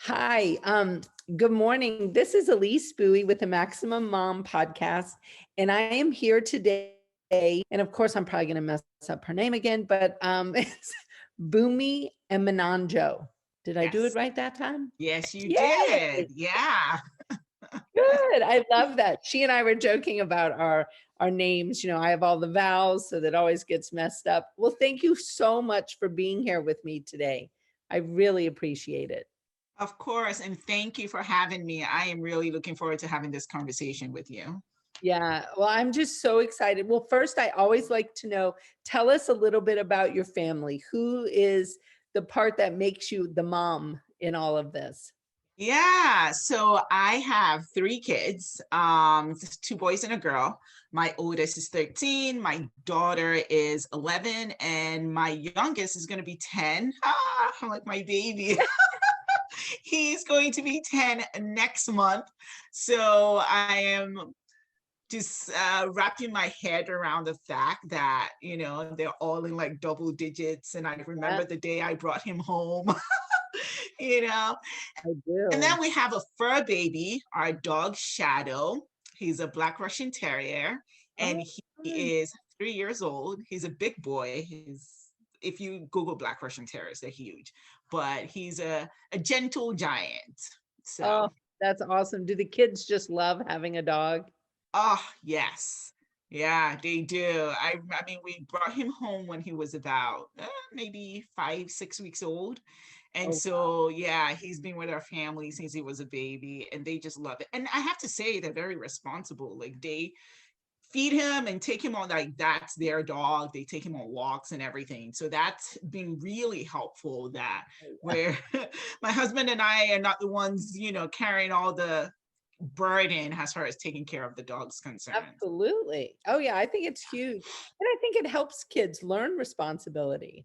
Hi, good morning. This is Elise Buie with the Maximum Mom podcast, and I am here today. And of course, I'm probably going to mess up her name again, but it's Bunmi Emenanjo. Did I do it Yes. right that time? Yes, you Yay! did. Yeah. Good. I love that. She and I were joking about our names. I have all the vowels, so that always gets messed up. Well, thank you so much for being here with me today. I really appreciate it. Of course. And thank you for having me. I am really looking forward to having this conversation with you. Yeah, well, I'm just so excited. Well, first, I always like to know, tell us a little bit about your family. Who is the part that makes you the mom in all of this? Yeah. So I have three kids, two boys and a girl. My oldest is 13, my daughter is 11, and my youngest is going to be 10. I'm like my baby. He's going to be 10 next month. So I am just wrapping my head around the fact that they're all in like double digits, and I Yeah, remember the day I brought him home. you know I and do. then we have a fur baby, our dog Shadow. He's a black Russian terrier, and Oh, he is 3 years old. He's a big boy. If you Google black Russian terriers, they're huge, but he's a gentle giant. oh, So that's awesome. Do the kids just love having a dog? oh, yes. Yeah, they do. I mean, we brought him home when he was about maybe 5, 6 weeks old. And Oh, so, yeah, he's been with our family since he was a baby, and they just love it. And I have to say, they're very responsible. Like, they feed him and take him on, like, that's their dog. They take him on walks and everything. So that's been really helpful, that where my husband and I are not the ones, carrying all the burden as far as taking care of the dog's concerned. absolutely. Oh, yeah, I think it's huge. And I think it helps kids learn responsibility.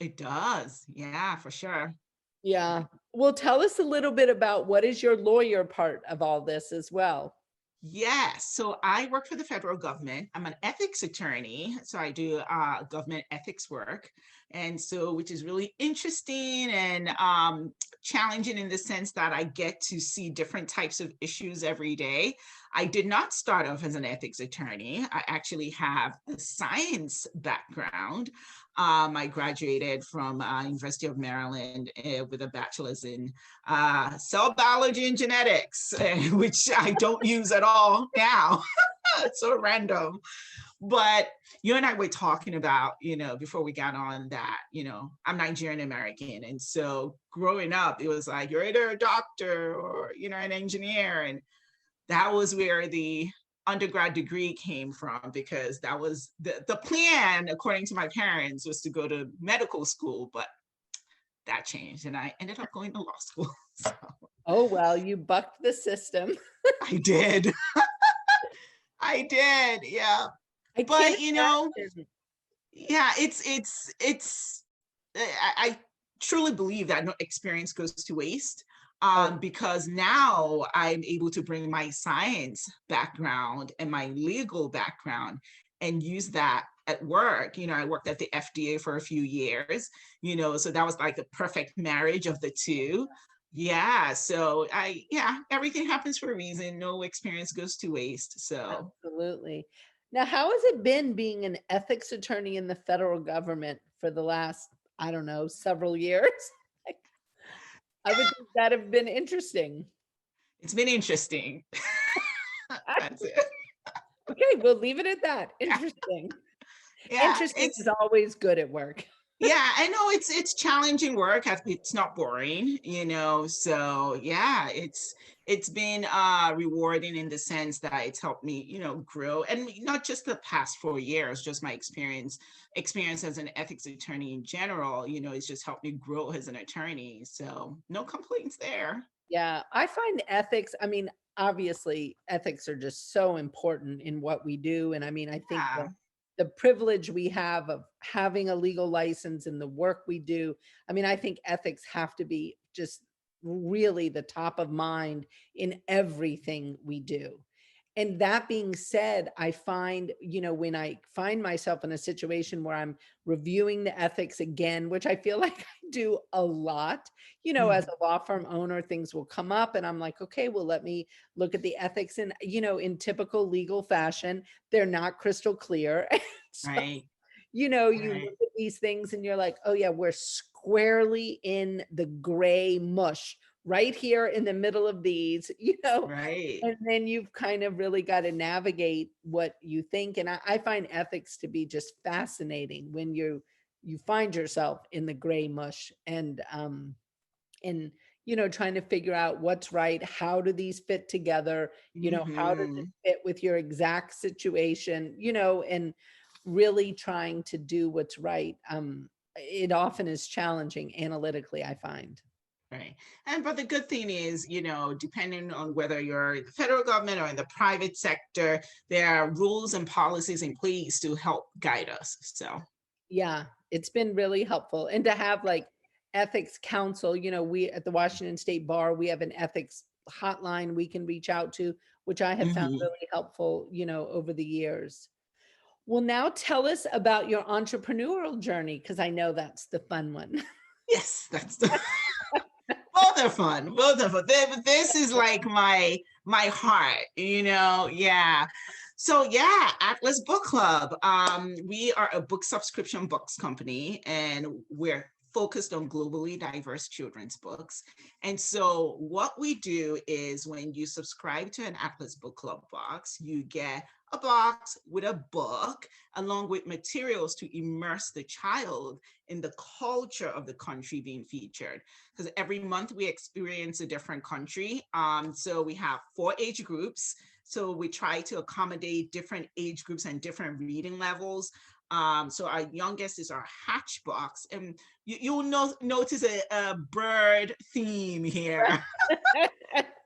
It does. Yeah, for sure. Yeah. Well, tell us a little bit about what is your lawyer part of all this as well. Yes. So I work for the federal government. I'm an ethics attorney. So I do government ethics work. And so, which is really interesting and challenging in the sense that I get to see different types of issues every day. I did not start off as an ethics attorney. I actually have a science background. I graduated from University of Maryland with a bachelor's in cell biology and genetics, which I don't use at all now. It's so random. But you and I were talking about, before we got on that, I'm Nigerian-American. And so growing up, it was like, you're either a doctor or, an engineer. And that was where the undergrad degree came from, because that was the plan, according to my parents, was to go to medical school. But that changed, and I ended up going to law school. So Oh, well, you bucked the system. I did. I did. Yeah. I can't But imagine. yeah, it's I truly believe that no experience goes to waste. Oh, Because now I'm able to bring my science background and my legal background and use that at work. I worked at the FDA for a few years, so that was like the perfect marriage of the two. Yeah. So yeah, everything happens for a reason. No experience goes to waste. So absolutely. Now, how has it been being an ethics attorney in the federal government for the last, I don't know, several years? I would think that have been interesting. it's been interesting. That's it. Okay, we'll leave it at that. Yeah. Interesting. Yeah. Interesting is always good at work. Yeah, I know it's challenging work. It's not boring, So yeah, it's been rewarding in the sense that it's helped me, grow. And not just the past 4 years, just my experience as an ethics attorney in general, it's just helped me grow as an attorney. So no complaints there. Yeah, I find ethics, I mean, obviously ethics are just so important in what we do. And I mean, I think Yeah. the privilege we have of having a legal license and the work we do, I mean, I think ethics have to be just really the top of mind in everything we do. And that being said, I find, when I find myself in a situation where I'm reviewing the ethics again, which I feel like I do a lot. You know, as Mhm. a law firm owner, things will come up and I'm like, okay, well, let me look at the ethics. And, you know, in typical legal fashion, they're not crystal clear. So, Right, you know, you right, look at these things and you're like, oh, yeah, we're squarely in the gray mush right here in the middle of these, you know, right. and then you've kind of really got to navigate what you think. And I find ethics to be just fascinating when you find yourself in the gray mush and you know trying to figure out what's right, how do these fit together, you know, how does it Mhm. fit with your exact situation, you know, and really trying to do what's right. It often is challenging analytically, I find. Right. And but the good thing is, depending on whether you're in the federal government or in the private sector, there are rules and policies in place to help guide us. So, Yeah, it's been really helpful, and to have, like, ethics counsel, you know, we at the Washington State Bar, we have an ethics hotline we can reach out to, which I have found mhm. really helpful, you know, over the years. Well, now tell us about your entrepreneurial journey, because I know that's the fun one. Yes, that's the both are fun. Both are fun. This is like my heart, Yeah. So yeah, Atlas Book Club. We are a book subscription books company, and we're focused on globally diverse children's books. And so what we do is when you subscribe to an Atlas Book Club box, you get a box with a book along with materials to immerse the child in the culture of the country being featured, because every month we experience a different country. So we have 4 age groups. So we try to accommodate different age groups and different reading levels. So our youngest is our hatchbox, and you'll notice a bird theme here.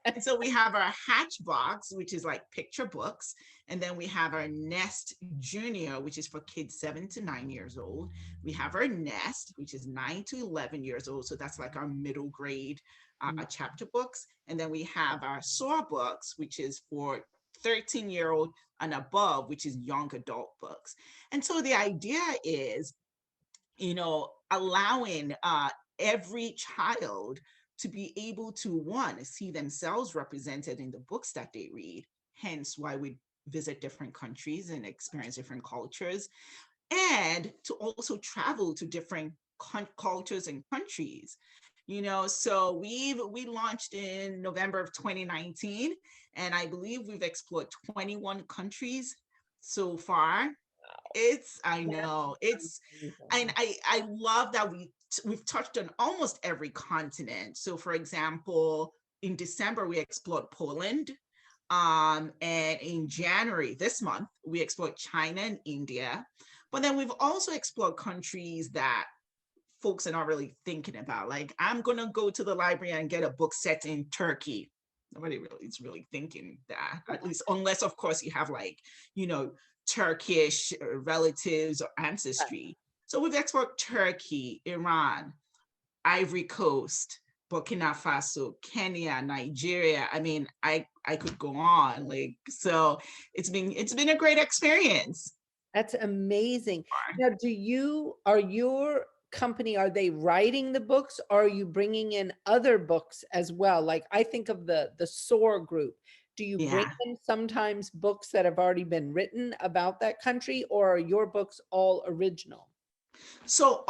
And so we have our hatch box, which is like picture books. And then we have our Nest Junior, which is for kids 7 to 9 years old. We have our Nest, which is 9 to 11 years old. So that's like our middle grade chapter books. And then we have our Soar books, which is for 13-year-old and above, which is young adult books. And so the idea is, allowing every child to be able to, one, see themselves represented in the books that they read, hence why we visit different countries and experience different cultures, and to also travel to different cultures and countries. So we launched in November of 2019, and I believe we've explored 21 countries so far. I know it's, and Amazing. I love that we've touched on almost every continent. So for example, in December we explored Poland, and in January this month we explored China and India. But then we've also explored countries that folks are not really thinking about. Like, I'm gonna go to the library and get a book set in Turkey. Nobody really is really thinking that, at least unless of course you have, like, you know Turkish relatives or ancestry. So we've explored Turkey, Iran, Ivory Coast, Burkina Faso, Kenya, Nigeria. I mean, I could go on. Like, so it's been a great experience. That's amazing. Now, are your company, are they writing the books? Or are you bringing in other books as well? Like I think of the SOAR group. Do you bring Yeah. in sometimes books that have already been written about that country, or are your books all original? So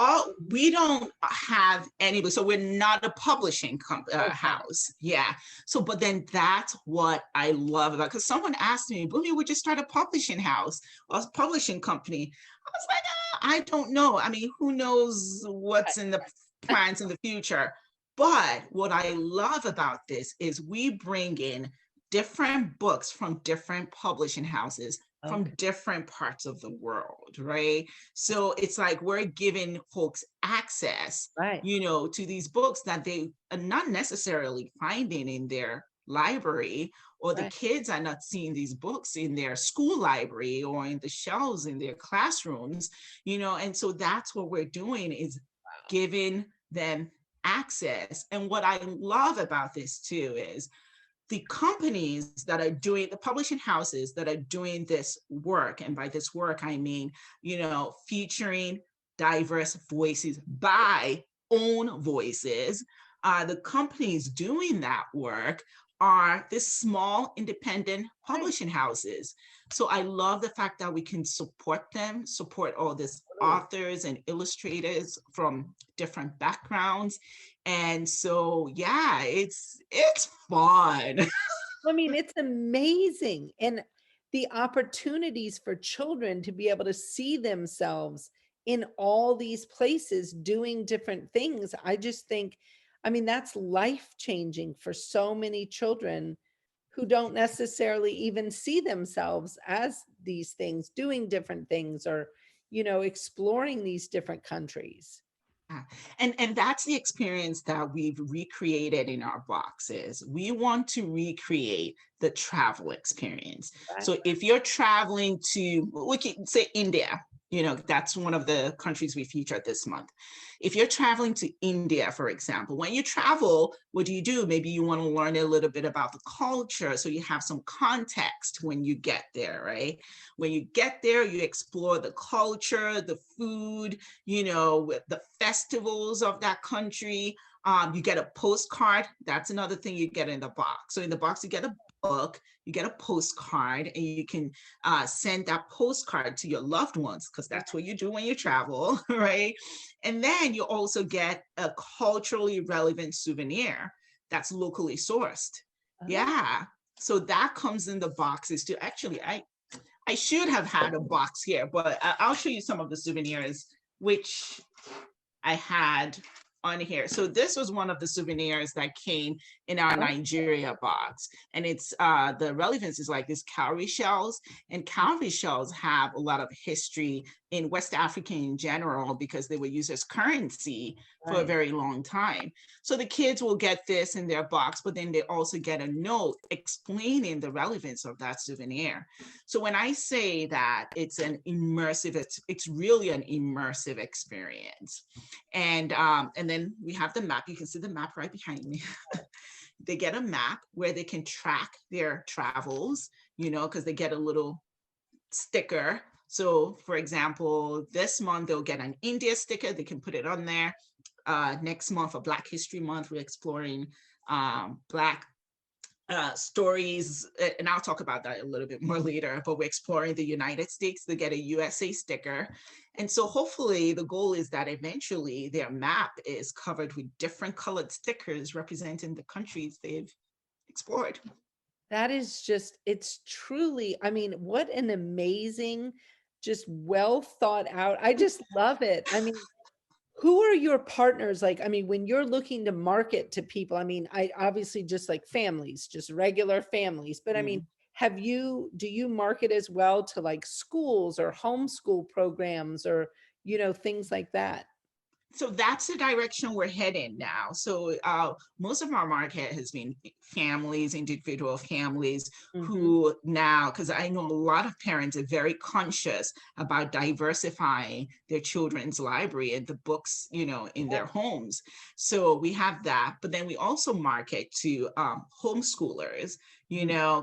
we don't have any, so we're not a publishing Okay. house. Yeah. So, but then that's what I love about, because someone asked me, Bunmi, would you start a publishing house or a publishing company? I was like, I don't know. I mean, who knows what's in the plans in the future? But what I love about this is we bring in different books from different publishing houses from Okay. different parts of the world, right? So it's like we're giving folks access, Right. to these books that they are not necessarily finding in their library, or the Right. kids are not seeing these books in their school library or in the shelves in their classrooms, and so that's what we're doing, is giving them access. And what I love about this too is the companies that are doing, the publishing houses that are doing this work, and by this work I mean, featuring diverse voices by own voices. The companies doing that work are these small independent Right. publishing houses. So I love the fact that we can support them, support all these Totally. authors and illustrators from different backgrounds. And so yeah, it's fun. I mean, it's amazing. And the opportunities for children to be able to see themselves in all these places doing different things. I just think, I mean, that's life changing for so many children who don't necessarily even see themselves as these things, doing different things or, exploring these different countries. Yeah. And that's the experience that we've recreated in our boxes. We want to recreate the travel experience. So Exactly. if you're traveling to, we can say India, that's one of the countries we featured this month. If you're traveling to India, for example, when you travel, what do? Maybe you want to learn a little bit about the culture so you have some context when you get there, right? When you get there, you explore the culture, the food, with the festivals of that country. You get a postcard. That's another thing you get in the box. So in the box, you get a book, you get a postcard, and you can send that postcard to your loved ones because that's what you do when you travel, right? And then you also get a culturally relevant souvenir that's locally sourced. Oh, Yeah. So that comes in the boxes too. Actually, I should have had a box here, but I'll show you some of the souvenirs which I had on here. So this was one of the souvenirs that came in our oh, Nigeria box. And it's the relevance is like this cowrie shells. And cowrie shells have a lot of history in West Africa in general because they were used as currency for a right. very long time. So the kids will get this in their box, but then they also get a note explaining the relevance of that souvenir. So when I say that it's really an immersive experience. And then we have the map. You can see the map right behind me. They get a map where they can track their travels, because they get a little sticker. So for example, this month they'll get an India sticker. They can put it on there. Next month for Black History Month, we're exploring Black stories, and I'll talk about that a little bit more later, but we're exploring the United States to get a USA sticker. And so hopefully the goal is that eventually their map is covered with different colored stickers representing the countries they've explored. That is just, it's truly, I mean, what an amazing, just well thought out. I just love it. I mean, who are your partners? Like, I mean, when you're looking to market to people, I mean, I obviously just like families, just regular families, but I mean, Mm. do you market as well to like schools or homeschool programs or, things like that? So that's the direction we're heading now. So most of our market has been families, individual families Hmm. who now, because I know a lot of parents are very conscious about diversifying their children's library and the books, in their homes. So we have that, but then we also market to homeschoolers,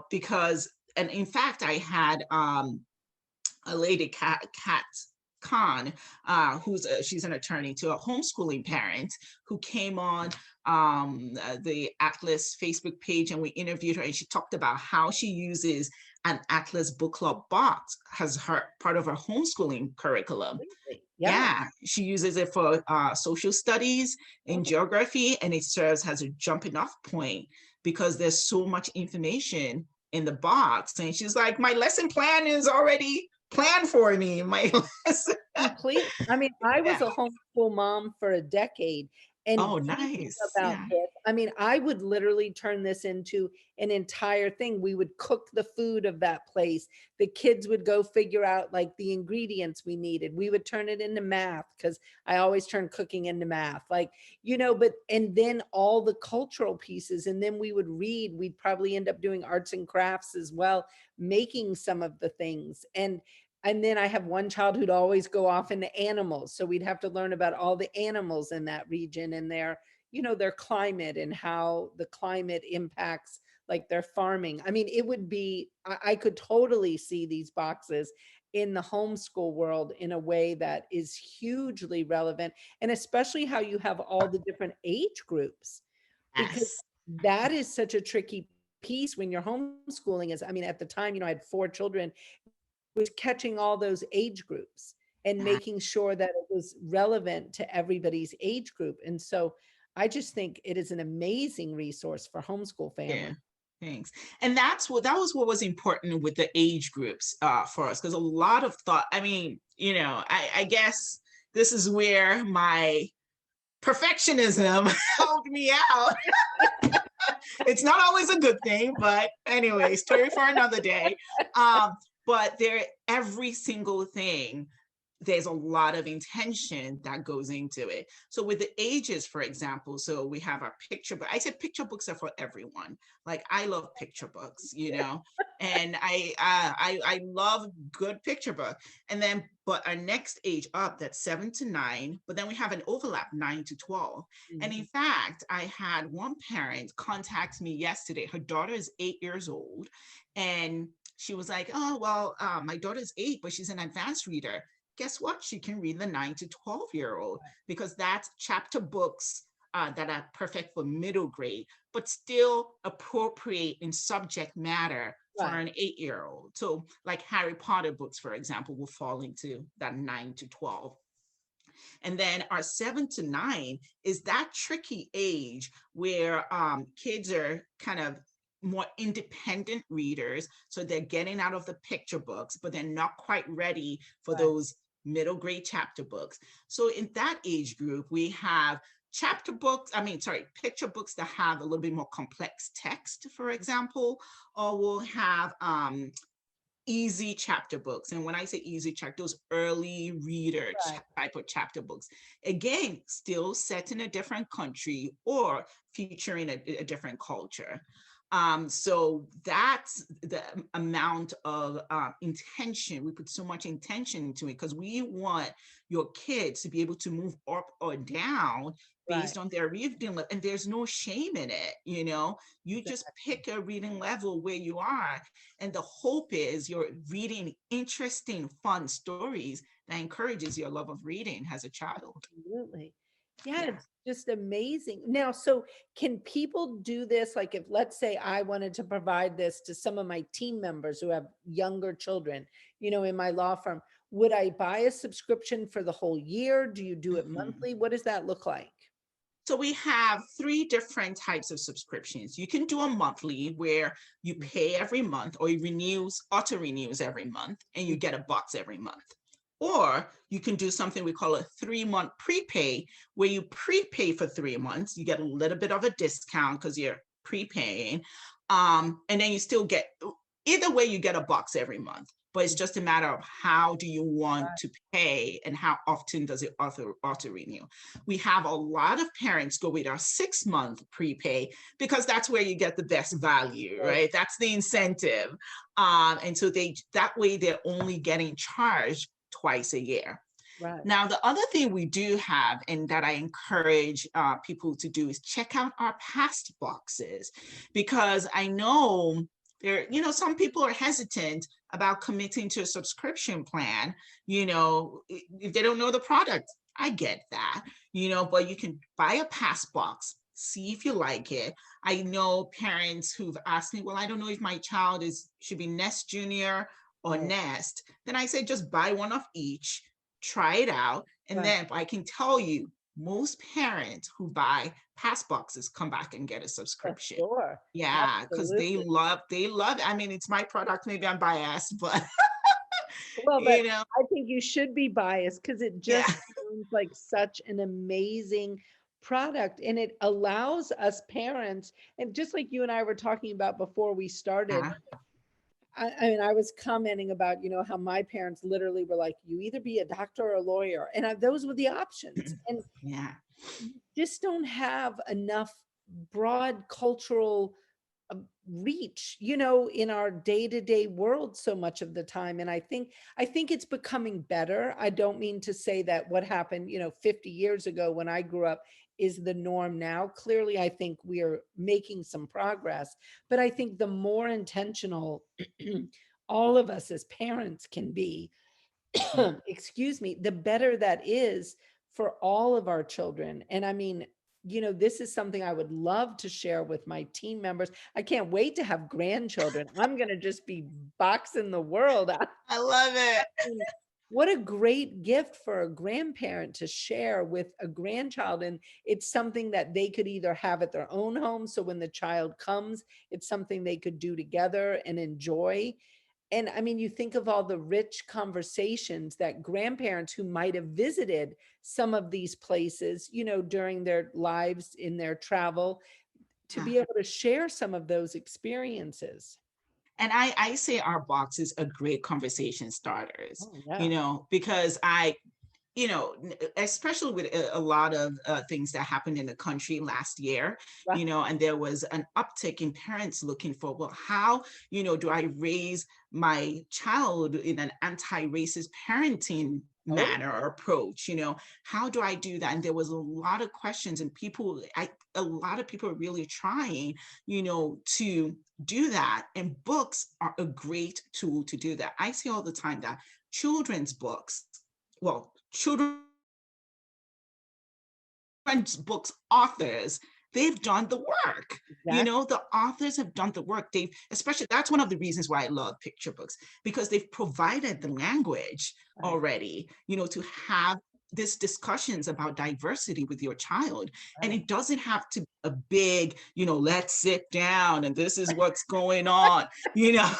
because, and in fact, I had a lady, Kat Khan, she's an attorney to a homeschooling parent who came on the Atlas Facebook page, and we interviewed her, and she talked about how she uses an Atlas book club box as her part of her homeschooling curriculum. Completely. Yeah. Yeah, she uses it for social studies and Oh, geography, and it serves as a jumping off point because there's so much information in the box. And she's like, my lesson plan is already planned for me. My lesson. complete. I mean, I was Yeah. a homeschool mom for a decade, and Oh, thinking nice. about Yeah. this, I mean, I would literally turn this into an entire thing. We would cook the food of that place. The kids would go figure out like the ingredients we needed. We would turn it into math because I always turn cooking into math. Like, but and then all the cultural pieces, and then we would read. We'd probably end up doing arts and crafts as well, making some of the things. And then I have one child who'd always go off into animals. So we'd have to learn about all the animals in that region and their climate and how the climate impacts like their farming. I mean, it would be, I could totally see these boxes in the homeschool world in a way that is hugely relevant, and especially how you have all the different age groups, because Yes. that is such a tricky piece when you're homeschooling. Is, I mean, at the time, I had 4 children, was catching all those age groups and Yeah. making sure that it was relevant to everybody's age group. And so I just think it is an amazing resource for homeschool Yeah. families. Thanks. And that was what was important with the age groups for us, because a lot of thought, I mean, I guess this is where my perfectionism helped me out. It's not always a good thing, but anyway, story for another day. Um, but there, every single thing, there's a lot of intention that goes into it. So with the ages, for example, so we have our picture book. I said picture books are for everyone. Like I love picture books, and I love good picture book. And then, but our next age up, that's 7 to 9. But then we have an overlap 9 to 12. And in Mhm. fact, I had one parent contact me yesterday. Her daughter is 8 years old, and she was like, "Oh well, my daughter's 8, but she's an advanced reader." Guess what? She can read the 9 to 12-year-old, because that's chapter books that are perfect for middle grade, but still appropriate in subject matter for Right, an 8-year-old. So, like Harry Potter books, for example, will fall into that 9 to 12. And then our 7 to 9 is that tricky age where kids are kind of more independent readers. So they're getting out of the picture books, but they're not quite ready for right, those middle grade chapter books. So in that age group, we have chapter books, picture books that have a little bit more complex text, for example, or we'll have easy chapter books. And when I say easy chapter, those early reader right. type of chapter books, again, still set in a different country or featuring a different culture. So that's the amount of intention. We put so much intention into it because we want your kids to be able to move up or down Right. based on their reading level. And there's no shame in it. You just Exactly. pick a reading level where you are, and the hope is you're reading interesting, fun stories that encourages your love of reading as a child. Absolutely. Yeah, Yeah. it's just amazing. Now, so can people do this? Like, if let's say I wanted to provide this to some of my team members who have younger children, in my law firm, would I buy a subscription for the whole year? Do you do it Mhm. monthly? What does that look like? So we have three different types of subscriptions. You can do a monthly where you Mhm. pay every month, or it auto renews every month, and you get a box every month. Or you can do something we call a 3-month prepay, where you prepay for 3 months. You get a little bit of a discount because you're prepaying. And then you still get, either way, you get a box every month. But it's just a matter of how do you want Right. to pay and how often does it auto renew. We have a lot of parents go with our 6-month prepay because that's where you get the best value, Right. right? That's the incentive. And so that way they're only getting charged twice a year. Right. Now, the other thing we do have, and that I encourage people to do, is check out our past boxes, because I know some people are hesitant about committing to a subscription plan, if they don't know the product. I get that, but you can buy a past box, see if you like it. I know parents who've asked me, well, I don't know if my child should be Nest Junior or Right. Nest. Then I say, just buy one of each, try it out. And Right. then I can tell you, most parents who buy pass boxes come back and get a For subscription. sure. Yeah, because Absolutely. they love, I mean, it's my product. Maybe I'm biased, but Well, but you know, I think you should be biased because it yeah. just sounds like such an amazing product, and it allows us parents, and just like you and I were talking about before we started, Yeah. I mean, I was commenting about, how my parents literally were like, you either be a doctor or a lawyer. And those were the options. And Yeah. just don't have enough broad cultural reach, in our day-to-day world so much of the time. And I think it's becoming better. I don't mean to say that what happened, 50 years ago when I grew up is the norm now. Clearly, I think we are making some progress, but I think the more intentional all of us as parents can be, excuse me, the better that is for all of our children. And I mean, this is something I would love to share with my team members. I can't wait to have grandchildren. I'm going to just be boxing the world out. I love I it. mean, what a great gift for a grandparent to share with a grandchild. And it's something that they could either have at their own home. So when the child comes, it's something they could do together and enjoy. And I mean, you think of all the rich conversations that grandparents who might have visited some of these places, during their lives in their travel, to Yeah. be able to share some of those experiences. And I say our boxes are great conversation starters, Oh, yeah. because especially with a lot of things that happened in the country last year, Right. and there was an uptick in parents looking for, well, how, do I raise my child in an anti-racist parenting Oh, manner or approach? How do I do that? And there was a lot of questions, and a lot of people are really trying, to do that. And books are a great tool to do that. I see all the time that children's books, well, children's books authors, they've done the work. exactly. The authors have done the work. They've, especially, that's one of the reasons why I love picture books, because they've provided the language Right. already, to have this discussions about diversity with your child. And Right. it doesn't have to be a big, let's sit down and this is what's going on, you know.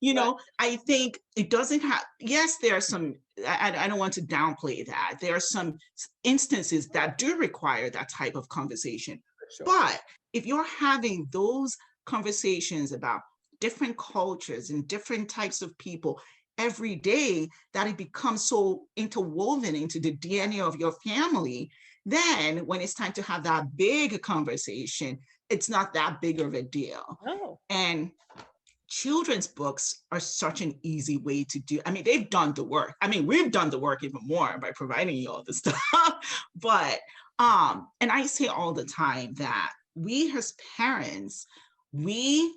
Right. I think it doesn't have, yes, there are some, I don't want to downplay that. There are some instances that do require that type of conversation. For sure. But if you're having those conversations about different cultures and different types of people every day, that it becomes so interwoven into the DNA of your family, then when it's time to have that big conversation, it's not that big of a deal. No. And children's books are such an easy way to do. I mean, they've done the work. I mean, we've done the work even more by providing you all the stuff. But and I say all the time that we as parents, we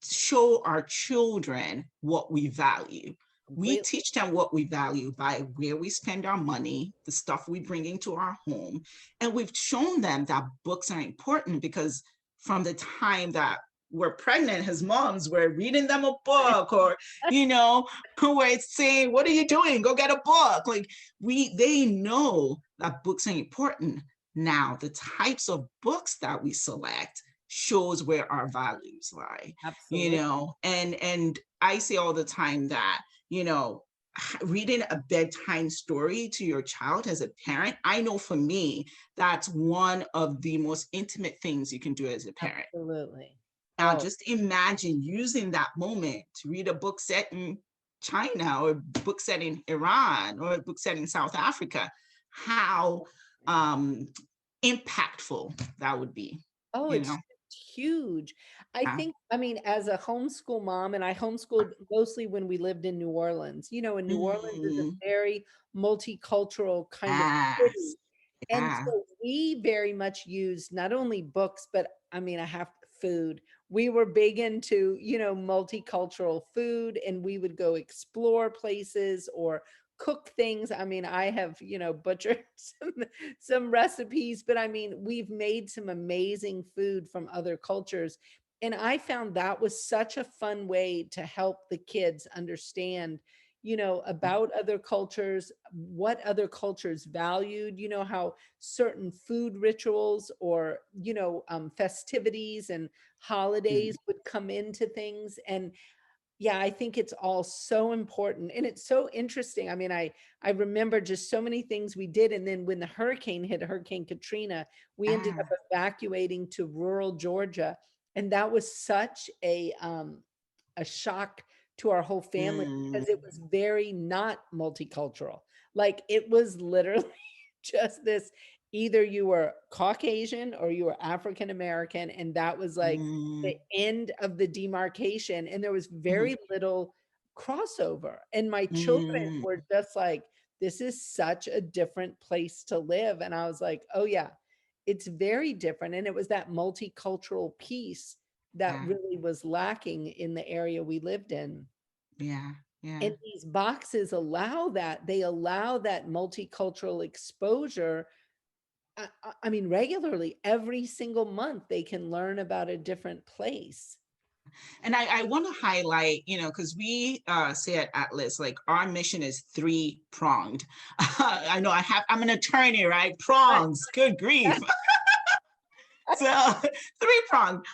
show our children what we value. We Completely. teach them what we value by where we spend our money, the stuff we bring into our home. And we've shown them that books are important, because from the time that we're pregnant as moms, we're reading them a book, or, we're saying, what are you doing? Go get a book. Like, they know that books are important. Now, the types of books that we select shows where our values lie, Absolutely. and I say all the time that, reading a bedtime story to your child as a parent, I know for me, that's one of the most intimate things you can do as a parent. Absolutely. Now, Oh, just imagine using that moment to read a book set in China, or a book set in Iran, or a book set in South Africa, how impactful that would be, oh, you know? it's huge. I Yeah. think, I mean, as a homeschool mom, and I homeschooled mostly when we lived in New Orleans, and New Orleans is a Mm, very multicultural kind of yes, city. And yeah. so we very much used not only books, but I mean, I have food. We were big into, multicultural food, and we would go explore places or cook things. I mean, I have, butchered some recipes, but I mean, we've made some amazing food from other cultures. And I found that was such a fun way to help the kids understand, about other cultures, what other cultures valued, how certain food rituals or, festivities and Mm, holidays would come into things. And yeah, I think it's all so important, and it's so interesting. I mean, I remember just so many things we did, and then when the hurricane hit, Hurricane Katrina, we ended up yeah. evacuating to rural Georgia, and that was such a shock to our whole family Mm, because it was very not multicultural. Like, it was literally just this, either you were Caucasian or you were African American, and that was like the mm, end of the demarcation, and there was mm, very little crossover, and my children mm, were just like, "This is such a different place to live," and I was like, "Oh, yeah, it's very different," and it was that multicultural piece that yeah. really was lacking in the area we lived in. Yeah. Yeah. And these boxes allow that. They allow that multicultural exposure. I mean, regularly, every single month, they can learn about a different place. And I want to highlight, because we say at Atlas, like our mission is three pronged. I know I'm an attorney, right? Right. Prongs, good grief. So three pronged.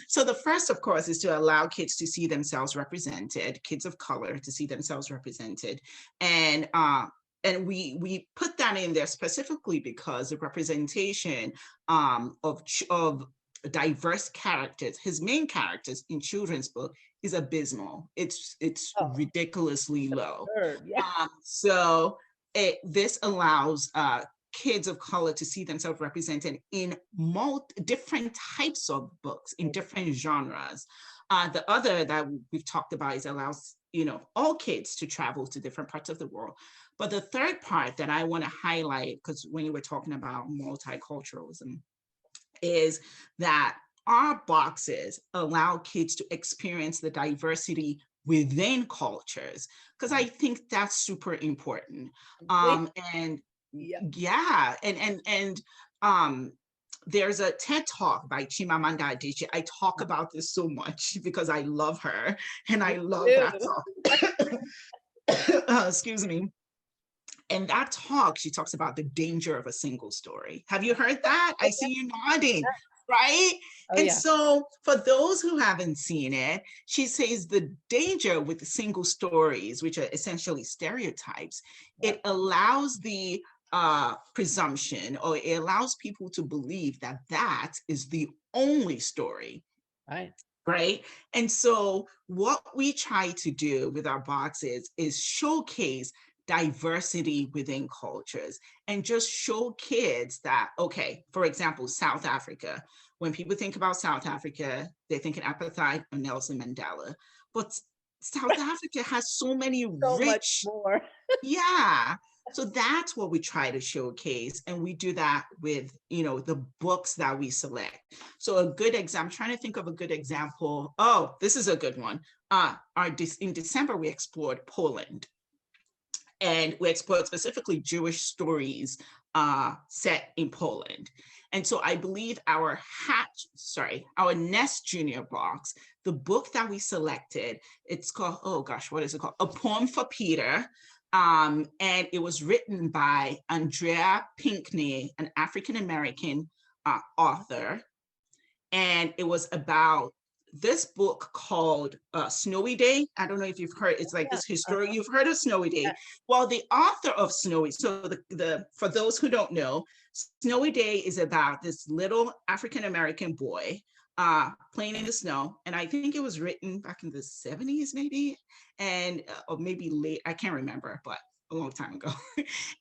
So the first, of course, is to allow kids to see themselves represented, kids of color to see themselves represented. And we put that in there specifically because the representation of diverse characters, his main characters in children's book, is abysmal. It's Oh, ridiculously low. absurd. Yeah. So this allows kids of color to see themselves represented in different types of books in different genres. The other that we've talked about is allows all kids to travel to different parts of the world. But the third part that I want to highlight, because when you were talking about multiculturalism, is that our boxes allow kids to experience the diversity within cultures, because I think that's super important. And Yeah. yeah, and there's a TED talk by Chimamanda Adichie. I talk about this so much because I love her and I love that talk. Excuse me. In that talk, she talks about the danger of a single story. Have you heard that? I see you nodding, right? Oh, And yeah. so, for those who haven't seen it, she says the danger with the single stories, which are essentially stereotypes, Yeah. it allows the presumption, or it allows people to believe that that is the only story. Right. Right. And so, what we try to do with our boxes is showcase diversity within cultures and just show kids that, okay, for example, South Africa, when people think about South Africa, they think in apartheid or Nelson Mandela. But South Africa has so many So much rich, more. yeah. So that's what we try to showcase. And we do that with, the books that we select. So a good example, I'm trying to think of a good example. Oh, this is a good one. In December, we explored Poland. And we explored specifically Jewish stories set in Poland. And so I believe our Nest Junior box, the book that we selected, it's called, oh gosh, what is it called? A Poem for Peter. And it was written by Andrea Pinkney, an African-American author. And it was about this book called Snowy Day. I don't know if you've heard, it's like Yeah. this history, you've heard of Snowy Day. Yeah. Well, the author of Snowy, so the for those who don't know, Snowy Day is about this little African-American boy playing in the snow. And I think it was written back in the 70s, maybe, and or maybe late, I can't remember, but a long time ago.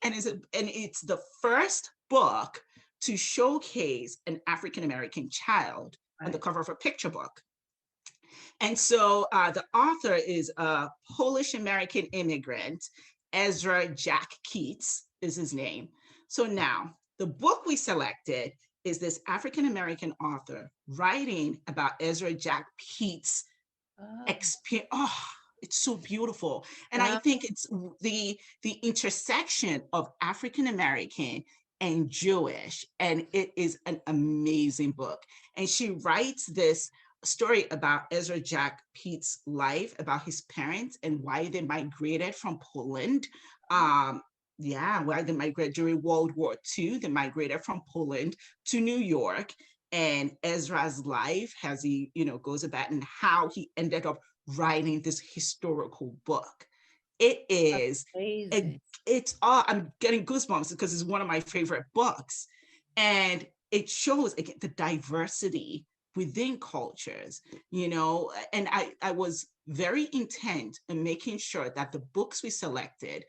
And it's the first book to showcase an African-American child on the cover of a picture book. And so the author is a Polish-American immigrant, Ezra Jack Keats is his name. So now the book we selected is this African-American author writing about Ezra Jack Keats' experience. Oh, it's so beautiful. And I think it's the intersection of African-American and Jewish, and it is an amazing book. And she writes this story about Ezra Jack Keats' life, about his parents and why they migrated from Poland. Why they migrated during World War II. They migrated from Poland to New York. And Ezra's life, as he, goes about, and how he ended up writing this historical book. It is it's all, I'm getting goosebumps because it's one of my favorite books. And it shows, again, the diversity within cultures, and I was very intent in making sure that the books we selected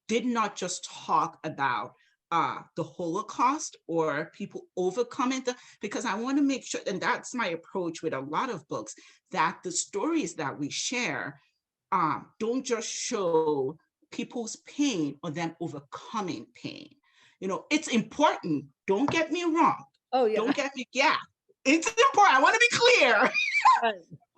did not just talk about the Holocaust or people overcoming because I want to make sure, and that's my approach with a lot of books, that the stories that we share don't just show people's pain or them overcoming pain. It's important. Don't get me wrong. Oh, yeah. Yeah, it's important. I want to be clear.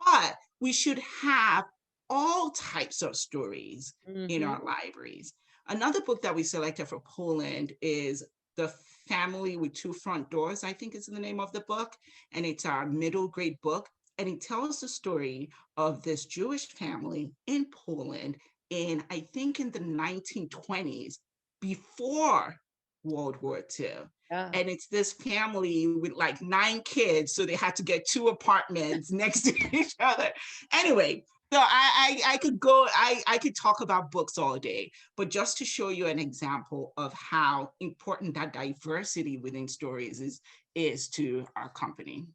But we should have all types of stories in Mhm. our libraries. Another book that we selected for Poland is The Family with Two Front Doors, I think is the name of the book. And it's our middle grade book. And it tells the story of this Jewish family in Poland in, I think, in the 1920s, before World War II. Yeah. And it's this family with like 9 kids, so they had to get 2 apartments next to each other. Anyway, so I could go, I could talk about books all day, but just to show you an example of how important that diversity within stories is to our company.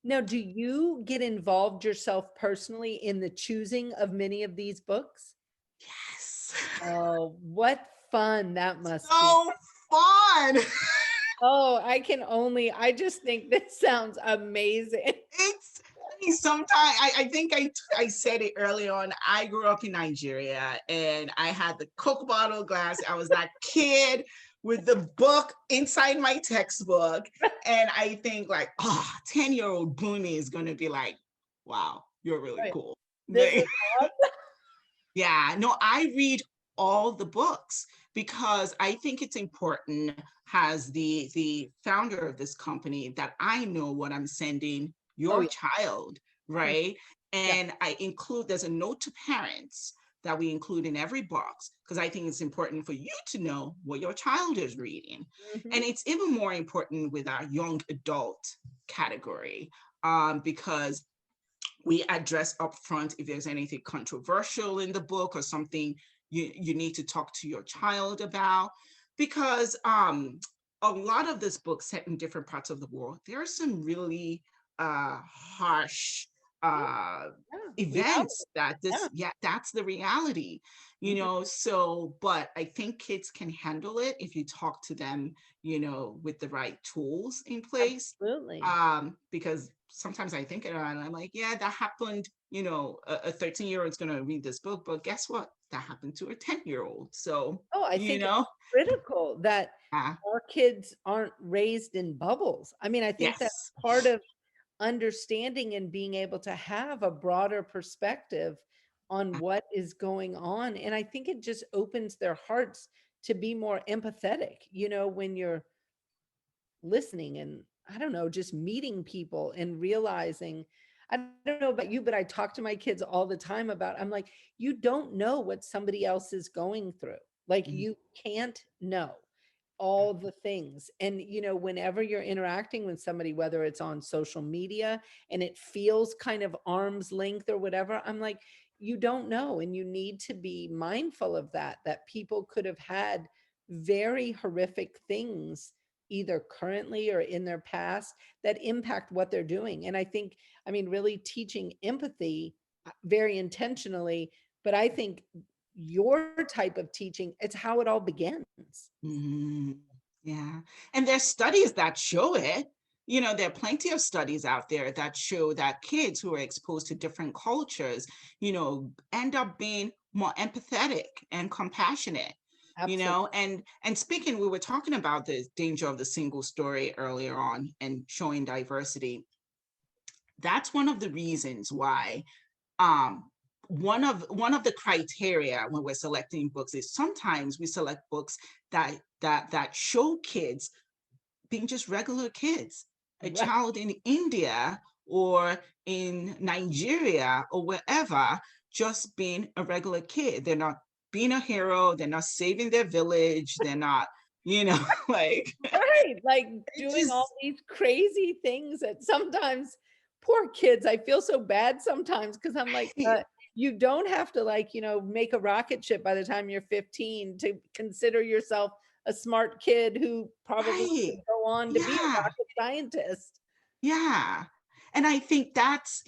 Now, do you get involved yourself personally in the choosing of many of these books? Yes. Oh, what fun that must be. So fun. Oh, I just think this sounds amazing. It's sometimes I think I said it early on. I grew up in Nigeria and I had the Coke bottle glass. I was that kid with the book inside my textbook. And I think like, oh, 10-year-old Bunmi is gonna be like, wow, you're really Right. cool. This is awesome. Yeah, no, I read all the books because I think it's important as the founder of this company that I know what I'm sending Oh, your yeah. child, Mhm. right? Yeah. And there's a note to parents that we include in every box because I think it's important for you to know what your child is reading. Mhm. And it's even more important with our young adult category because we address upfront if there's anything controversial in the book or something you need to talk to your child about. Because a lot of this book set in different parts of the world, there are some really harsh Yeah, uh, yeah. Reality. events that Yeah. yeah, that's the reality, Mhm. so, but I think kids can handle it if you talk to them, with the right tools in place. Absolutely. Because sometimes I think about it and I'm like, yeah, that happened, a 13-year-old is going to read this book, but guess what? That happened to a 10-year-old. So, Oh, I you think it's know, critical that uh, our kids aren't raised in bubbles. I mean, I think that's yes. part of understanding and being able to have a broader perspective on what is going on. And I think it just opens their hearts to be more empathetic, when you're listening and I don't know, just meeting people and realizing I don't know about you, but I talk to my kids all the time about I'm like, you don't know what somebody else is going through. Like Mhm. you can't know all the things. And whenever you're interacting with somebody, whether it's on social media and it feels kind of arm's length or whatever, I'm like, you don't know. And you need to be mindful of that people could have had very horrific things either currently or in their past that impact what they're doing. And I think, I mean, really teaching empathy very intentionally, but I think your type of teaching, it's how it all begins. Mhm. Yeah. And there's studies that show it. There are plenty of studies out there that show that kids who are exposed to different cultures, end up being more empathetic and compassionate. Absolutely. And speaking, we were talking about the danger of the single story earlier on and showing diversity. That's one of the reasons why um one of the criteria when we're selecting books is sometimes we select books that show kids being just regular kids, a Right. child in India or in Nigeria or wherever, just being a regular kid. They're not being a hero, they're not saving their village, they're not, like Right. Like it doing all just these crazy things that sometimes poor kids, I feel so bad sometimes because I'm like, you don't have to make a rocket ship by the time you're 15 to consider yourself a smart kid who probably right. could go on to be a Yeah. rocket scientist. Yeah. And I think that's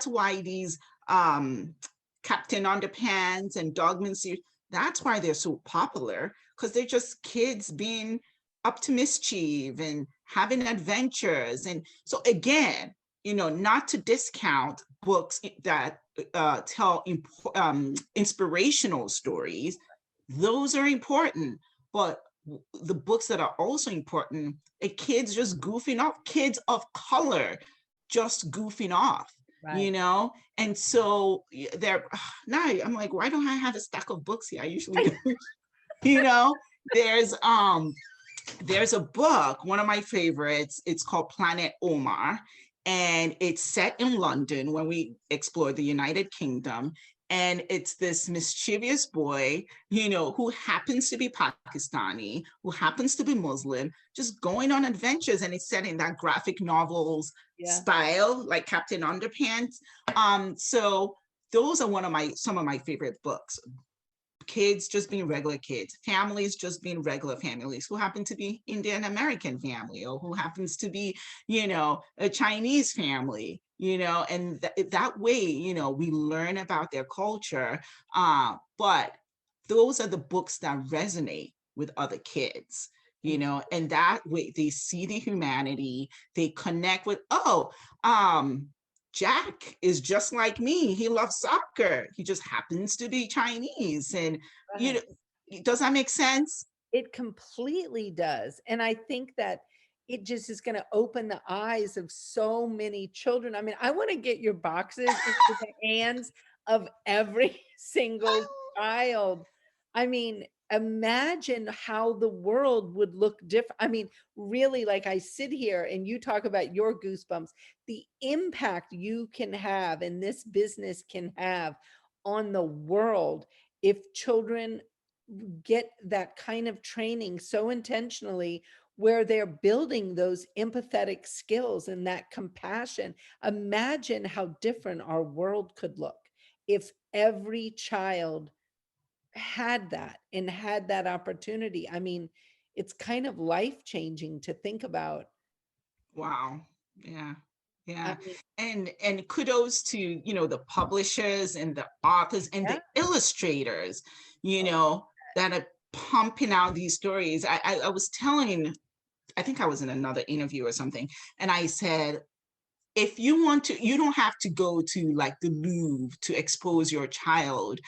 why these um Captain Underpants and Dogman series, that's why they're so popular, because they're just kids being up to mischief and having adventures. And so again, not to discount books that tell inspirational stories. Those are important, but the books that are also important kids just goofing off, kids of color just goofing off. Right. And so there now I'm like, why don't I have a stack of books here? I usually do. you know there's there's a book, one of my favorites. It's called Planet Omar, and it's set in London when we explore the United Kingdom. And it's this mischievous boy, who happens to be Pakistani, who happens to be Muslim, just going on adventures. And it's set in that graphic novels Yeah. style, like Captain Underpants. So those are some of my favorite books. Kids just being regular kids, families just being regular families who happen to be Indian-American family, or who happens to be, a Chinese family, and that way, we learn about their culture. But those are the books that resonate with other kids, and that way they see the humanity, they connect with, Jack is just like me. He loves soccer. He just happens to be Chinese. And, you know, Right. does that make sense? It completely does, and I think that it just is gonna open the eyes of so many children. I mean, I wanna get your boxes into the hands of every single child. I mean, imagine how the world would look different. I mean, really, like, I sit here and you talk about your goosebumps, the impact you can have and this business can have on the world if children get that kind of training so intentionally where they're building those empathetic skills and that compassion. Imagine how different our world could look if every child had that and had that opportunity. I mean, it's kind of life changing to think about. Wow. Yeah. I Yeah. mean, And kudos to, the publishers and the authors and yeah. the illustrators, you Oh, know, that are pumping out these stories. I was telling, I think I was in another interview or something, and I said, if you want to, you don't have to go to like the Louvre to expose your child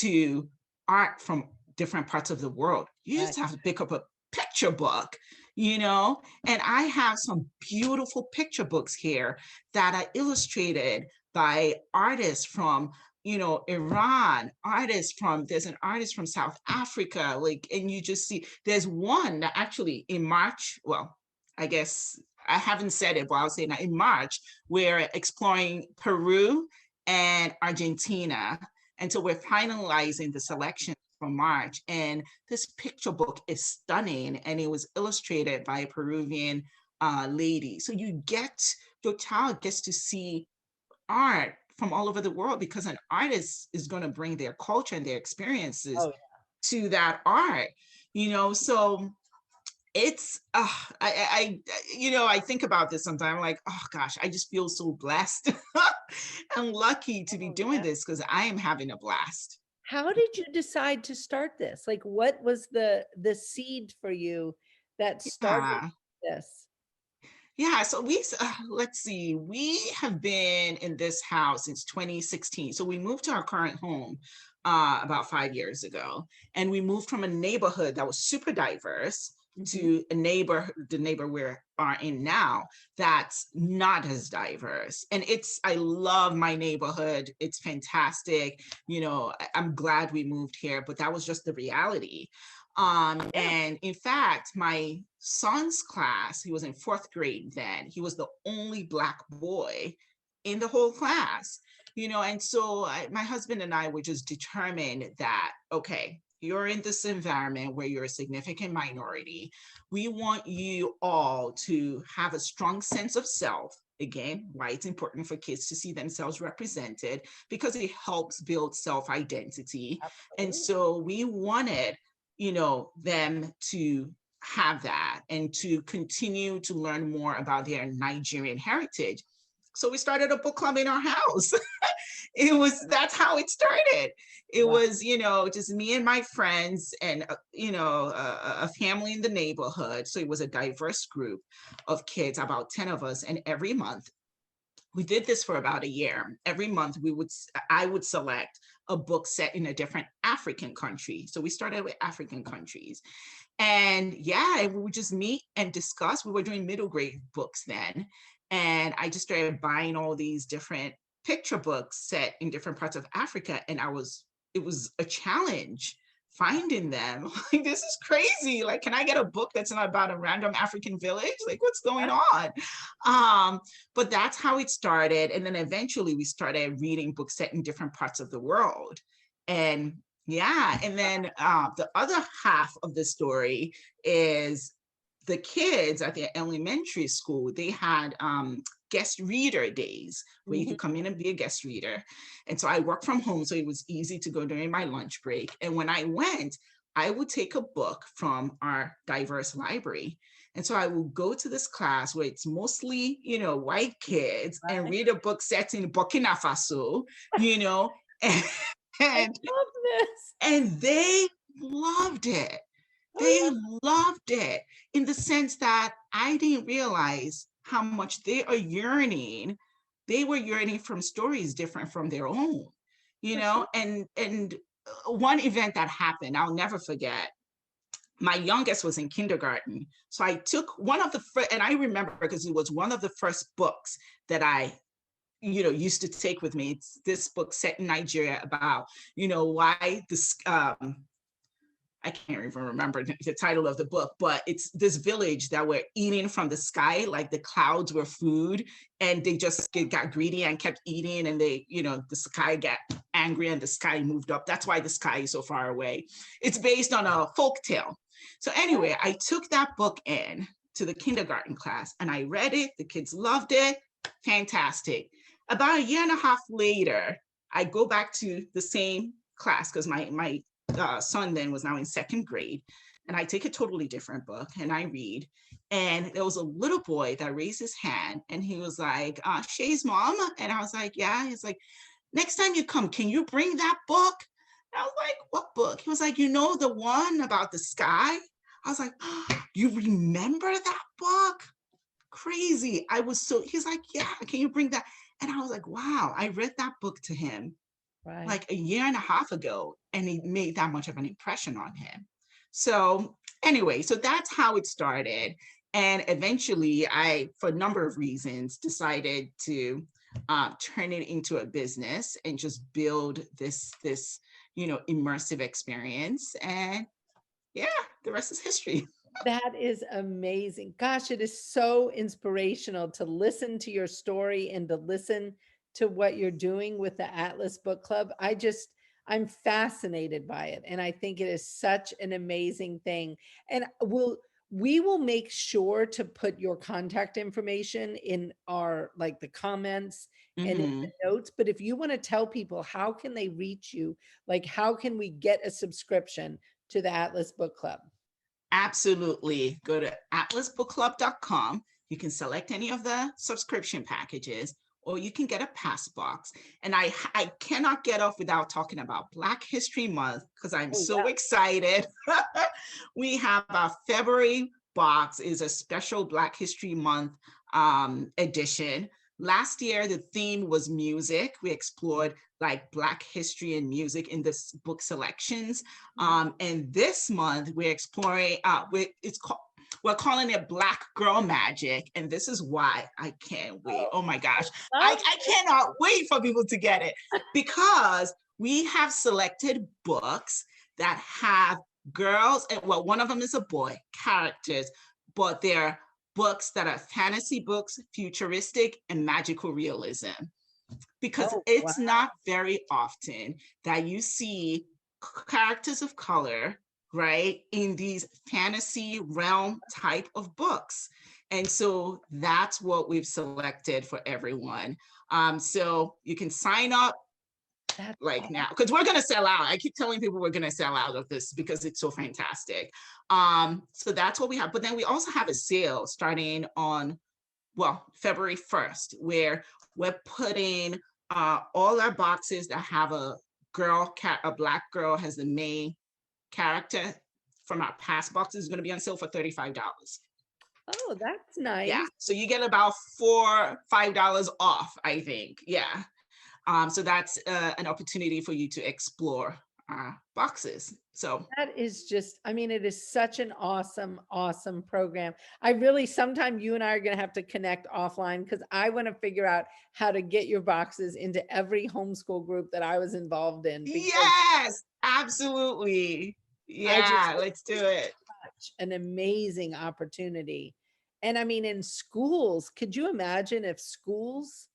to art from different parts of the world. You right. just have to pick up a picture book, and I have some beautiful picture books here that are illustrated by artists from Iran, there's an artist from South Africa, like, and you just see there's one that actually in March, well, I guess I haven't said it, but I'll say that in March, we're exploring Peru and Argentina. And so we're finalizing the selection for March. And this picture book is stunning. And it was illustrated by a Peruvian lady. So your child gets to see art from all over the world, because an artist is going to bring their culture and their experiences Oh, to that art. So it's I think about this sometimes, like, oh gosh, I just feel so blessed and lucky to be oh, doing yeah. this, because I am having a blast. How did you decide to start this? Like, what was the seed for you that started Yeah. this? Yeah, so let's see, we have been in this house since 2016. So we moved to our current home about 5 years ago, and we moved from a neighborhood that was super diverse Mhm. to the neighbor we are in now, that's not as diverse. And I love my neighborhood. It's fantastic. I'm glad we moved here, but that was just the reality. Yeah. And in fact, my son's class, he was in fourth grade then, he was the only Black boy in the whole class, and so my husband and I were just determined that, okay, you're in this environment where you're a significant minority. We want you all to have a strong sense of self. Again, why it's important for kids to see themselves represented, because it helps build self identity. And Absolutely. so we wanted them to have that and to continue to learn more about their Nigerian heritage. So we started a book club in our house. That's how it started. It Wow. was, just me and my friends and, a family in the neighborhood. So it was a diverse group of kids, about 10 of us. And every month, we did this for about a year. Every month I would select a book set in a different African country. So we started with African countries. And yeah, we would just meet and discuss. We were doing middle grade books then. And I just started buying all these different picture books set in different parts of Africa, and it was a challenge finding them. Like, this is crazy. Like, can I get a book that's not about a random African village? Like, what's going on? But that's how it started. And then eventually we started reading books set in different parts of the world. And yeah, and then the other half of the story is the kids at the elementary school, they had guest reader days where you Mhm. could come in and be a guest reader. And so I worked from home, so it was easy to go during my lunch break. And when I went, I would take a book from our diverse library. And so I will go to this class where it's mostly, white kids, and Right. read a book set in Burkina Faso, you know, and, I and, love this. and they loved it. They Oh, loved it in the sense that I didn't realize how much they are yearning. They were yearning from stories different from their own, yeah, for sure. and one event that happened, I'll never forget. My youngest was in kindergarten. So I took one of the first, and I remember because it was one of the first books that I used to take with me. It's this book set in Nigeria about, why this I can't even remember the title of the book, but it's this village that were eating from the sky, like the clouds were food, and they just got greedy and kept eating, and the sky got angry and the sky moved up. That's why the sky is so far away. It's based on a folk tale. So anyway, I took that book in to the kindergarten class and I read it. The kids loved it. Fantastic. About a year and a half later, I go back to the same class because my son then was now in second grade, and I take a totally different book and I read, and there was a little boy that raised his hand and he was like, Shay's mom. And I was like, yeah. He's like, next time you come, can you bring that book? And I was like, what book? He was like, the one about the sky. I was like, oh, you remember that book? Crazy. He's like, yeah, can you bring that? And I was like, wow, I read that book to him Right. like a year and a half ago, and it made that much of an impression on him. So anyway, so that's how it started. And eventually for a number of reasons, decided to turn it into a business and just build this immersive experience. And yeah, the rest is history. That is amazing. Gosh, it is so inspirational to listen to your story and to listen to what you're doing with the Atlas Book Club. I'm fascinated by it. And I think it is such an amazing thing. And we will make sure to put your contact information in our, like, the comments and in Mhm. the notes. But if you want to tell people, how can they reach you? Like, how can we get a subscription to the Atlas Book Club? Absolutely. Go to atlasbookclub.com. You can select any of the subscription packages, or you can get a pass box. And I cannot get off without talking about Black History Month because I'm Oh, so excited. We have our February box is a special Black History Month edition. Last year, the theme was music. We explored like Black history and music in this book selections. And this month we're exploring, we're calling it Black Girl Magic. And this is why I can't wait. oh, Oh my gosh. love I cannot wait for people to get it because we have selected books that have girls, and well, one of them is a boy, characters, but they're books that are fantasy books, futuristic, and magical realism, because oh, wow. it's not very often that you see characters of color, right, in these fantasy realm type of books. And so that's what we've selected for everyone. So you can sign up That's like awesome. now because we're going to sell out. I keep telling people we're going to sell out of this because it's so fantastic. So that's what we have. But then we also have a sale starting on, well, February 1st, where we're putting all our boxes that have a Black girl as the main character from our past boxes is going to be on sale for $35. Oh, that's Yeah, nice. so you get about $4-5 off, I think. Yeah. So that's an opportunity for you to explore boxes. So That is just, I mean, it is such an awesome, awesome program. I really, sometime you and I are going to have to connect offline because I want to figure out how to get your boxes into every homeschool group that I was involved in because yes, absolutely. I just Yeah, let's do it. such an amazing opportunity. And I mean, in schools, could you imagine if schools?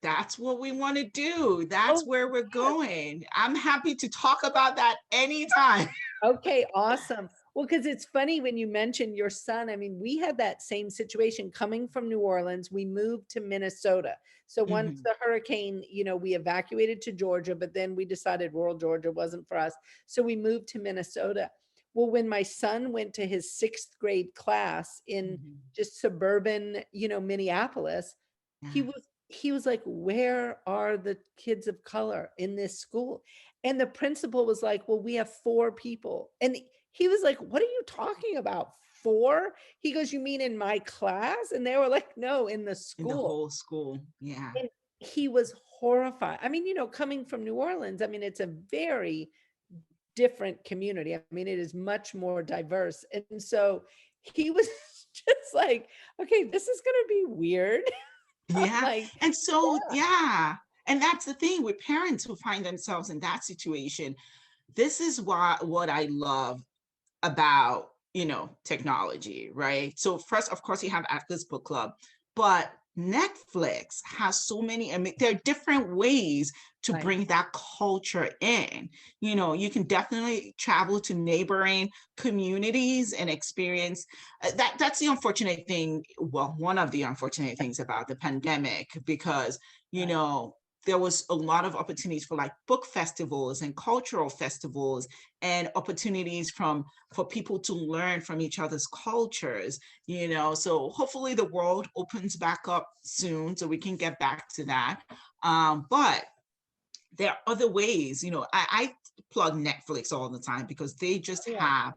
That's what we want to do. Oh, That's where we're going. I'm happy to talk about that anytime. okay, awesome. Well, because it's funny when you mention your son. I mean, we had that same situation coming from New Orleans. We moved to Minnesota. So once Mhm, the hurricane, we evacuated to Georgia, but then we decided rural Georgia wasn't for us. So we moved to Minnesota. Well, when my son went to his sixth grade class in mhm. just suburban, Minneapolis, he Yeah, was he was like, "Where are the kids of color in this school?" And the principal was like, "Well, we have 4 people." And he was like, "What are you talking about? 4?" He goes, "You mean in my class?" And they were like, "No, in the in the school." whole school. Yeah. And he was horrified. I mean, coming from New Orleans, I mean, it's a very different community. I mean, it is much more diverse. And so he was just like, "Okay, this is gonna be weird." I'm Yeah. like, And so, "Yeah, yeah. And that's the thing with parents who find themselves in that situation. This is what I love about, technology, right? So first, of course, you have Atlas Book Club, but Netflix has so many, I mean, there are different ways to right, bring that culture in. You can definitely travel to neighboring communities and experience that's the unfortunate thing. Well, one of the unfortunate things about the pandemic, because, you right, know, there was a lot of opportunities for like book festivals and cultural festivals and opportunities for people to learn from each other's cultures, so hopefully the world opens back up soon so we can get back to that. But there are other ways, I plug Netflix all the time because they just oh, yeah, have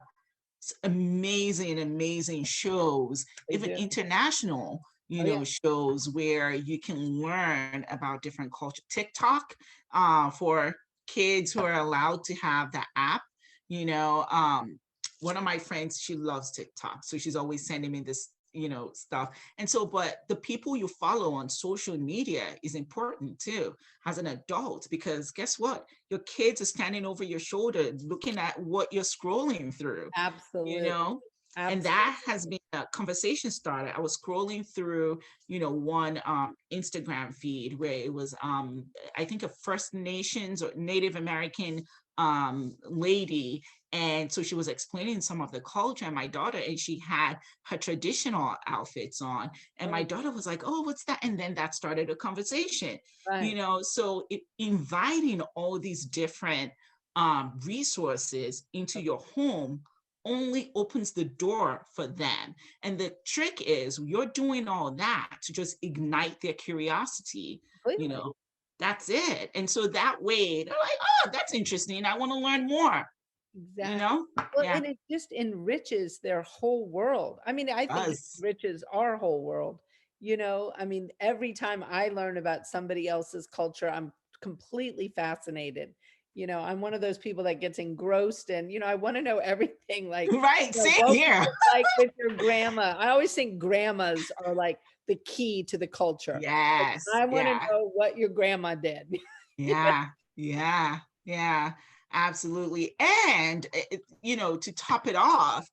amazing, amazing shows, they even do. international, Oh, yeah, shows where you can learn about different culture. TikTok, for kids who are allowed to have the app, you know, um, one of my friends, she loves TikTok. So she's always sending me this, stuff. And so, but the people you follow on social media is important too as an adult, because guess what? Your kids are standing over your shoulder looking at what you're scrolling through, you absolutely, know and that has been a conversation starter. I was scrolling through, one Instagram feed where it was, I think, a First Nations or Native American lady, and so she was explaining some of the culture, and my daughter, and she had her traditional outfits on, and my absolutely. daughter was like, "Oh, what's that?" And then that started a conversation, Right. so inviting all these different resources into your home only opens the door for them. And the trick is you're doing all that to just ignite their curiosity, you Completely. know. That's it. And so that way they're like, oh, that's interesting. I want to learn more, you Exactly. know? Well, Yeah, and it just enriches their whole world. I mean, I it think it does. enriches our whole world. I mean, every time I learn about somebody else's culture, I'm completely fascinated. I'm one of those people that gets engrossed and, I want to know everything like, Right. Same what was here. it like with your grandma? I always think grandmas are like the key to the culture. Like, Yes. I want to Yeah. know what your grandma did. Yeah. Yeah. Yeah. Absolutely. And, to top it off,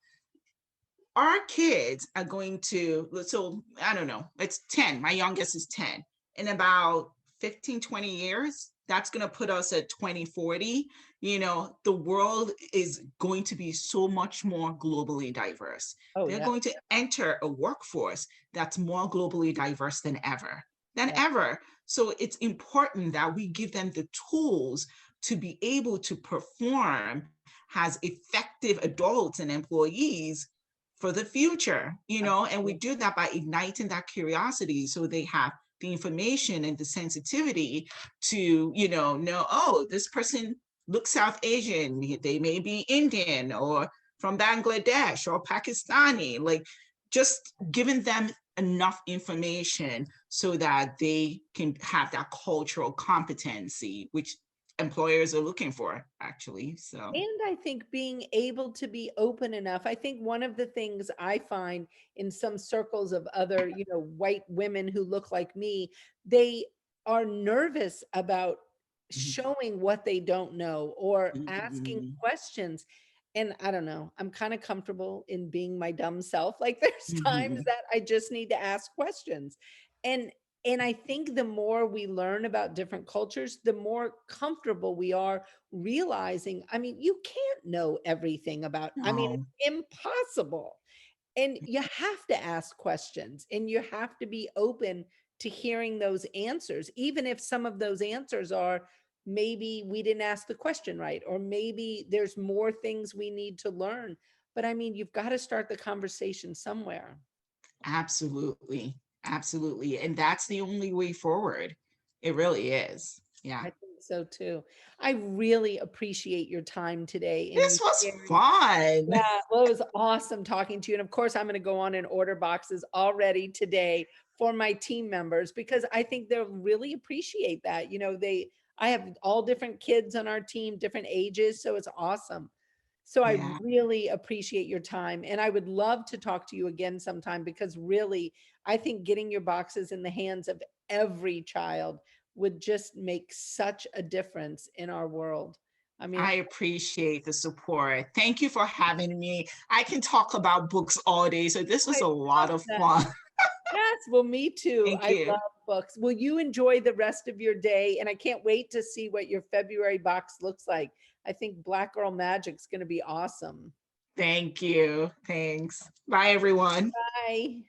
our kids are going to, so I don't know, it's 10, my youngest is 10. In about 15, 20 years, that's going to put us at 2040. The world is going to be so much more globally diverse. Oh, They're yeah. going to enter a workforce that's more globally diverse than Yeah. ever. So it's important that we give them the tools to be able to perform as effective adults and employees for the future, and we Absolutely. do that by igniting that curiosity so they have the information and the sensitivity to, know, oh, this person looks South Asian, they may be Indian or from Bangladesh or Pakistani, like just giving them enough information so that they can have that cultural competency, which employers are looking for, actually. So, And I think being able to be open enough. I think one of the things I find in some circles of other, white women who look like me, they are nervous about mhm, showing what they don't know or asking mhm, questions. And I don't know, I'm kind of comfortable in being my dumb self. Like there's times mhm. that I just need to ask questions. And and I think the more we learn about different cultures, the more comfortable we are realizing, I mean, you can't know everything about, I mean, No, it's impossible. And you have to ask questions and you have to be open to hearing those answers, even if some of those answers are maybe we didn't ask the question right, or maybe there's more things we need to learn. But I mean, you've got to start the conversation somewhere. absolutely. Absolutely. And that's the only way forward. It really is. Yeah. I think so too. I really appreciate your time today and This you was sharing. fun. Yeah, well, it was awesome talking to you, and of course, I'm gonna go on and order boxes already today for my team members because I think they'll really appreciate that, I have all different kids on our team, different ages, so it's awesome. So I Yeah. really appreciate your time, and I would love to talk to you again sometime because really, I think getting your boxes in the hands of every child would just make such a difference in our world. I mean, I appreciate the support. Thank you for having me. I can talk about books all day, so this was I a lot love of that. fun. Yes, well, me too. Thank I you. love books. Well, you enjoy the rest of your day, and I can't wait to see what your February box looks like. I think Black Girl Magic's gonna be awesome. Thank you. Thanks. Bye, everyone. Bye.